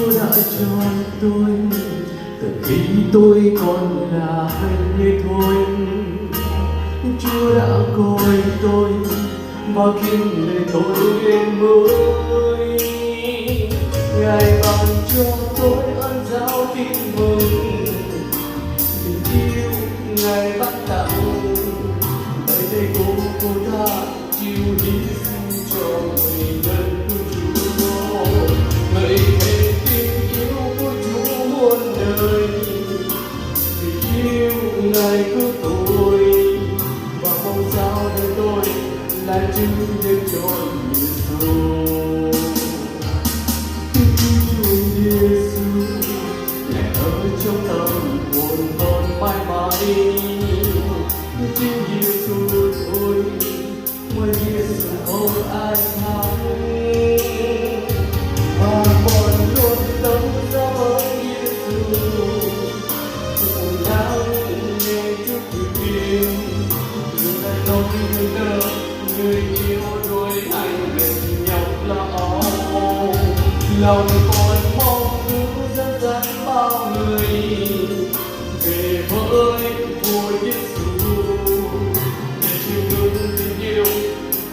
Chúa đã cho tôi từ khi tôi còn là hành nghề thôi. Chúa đã coi tôi và khiến đời tôi lên mới. Ngài ban cho tôi ơn giáo tin mừng, tình yêu Ngài ban tặng. Tại đây cô ta chịu hy sinh cho người dân của Chúa, người thề tình yêu của Chúa muôn đời. Vì yêu Ngài cứu tôi và mong sao đời tôi là chứng nhân cho Giêsu. Chúa Giêsu Ngài ở trong tâm hồn con mãi mãi. Chính Giêsu thôi mà Giêsu không ai khác. Và còn luôn tâm ra với Giêsu, cùng nhau nghe Chúa kêu tiếng. Người này nói người nợ, người yêu đôi anh mệt nhọc lo. Lòng còn mong cứu dẫn dắt bao người về với vua Giêsu, để chiêm ngưỡng tình yêu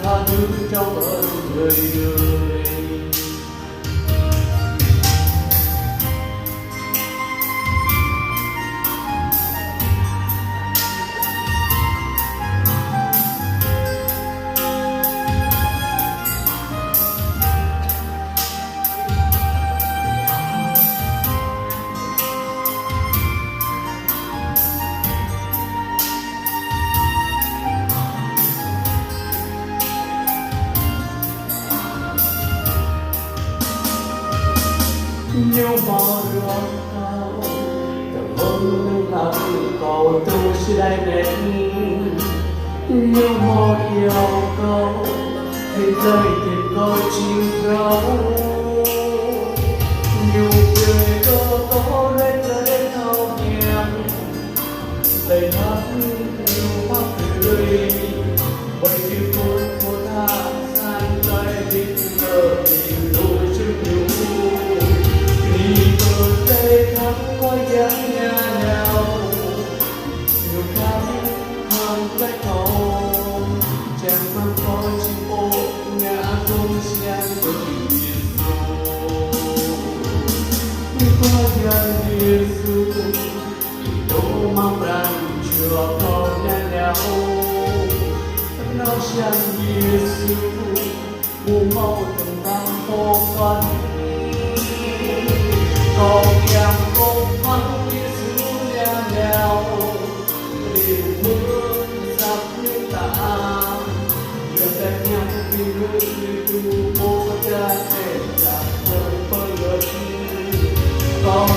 tha thứ trong ơn đời người. Nếu mò được cao cảm ơn lặng cầu tôi sẽ đây đến. Nếu mò yêu cầu thì lời tình có chim gấu. Nhiều người có lên tới thao nhàng đầy hát nhiều mắt cười. Bởi vì cô ta sang tay định ngờ tình đôi trước nhiều. Vì bờ tây thắm có dáng nhà nào, nhiều khác hàng cách hậu. Chẳng mang có chim ô ngã không xem với Giêsu. Qua dáng Giêsu đâu mang rằng chưa có nhà nào. Nó dáng Giêsu buông mau từng tam vô phân. Còn em không vắng Giêsu nhà nào, liều mưa giặc nước ta. Giờ ta nhắm vì người tu bố cha thể là đời bơi. Còn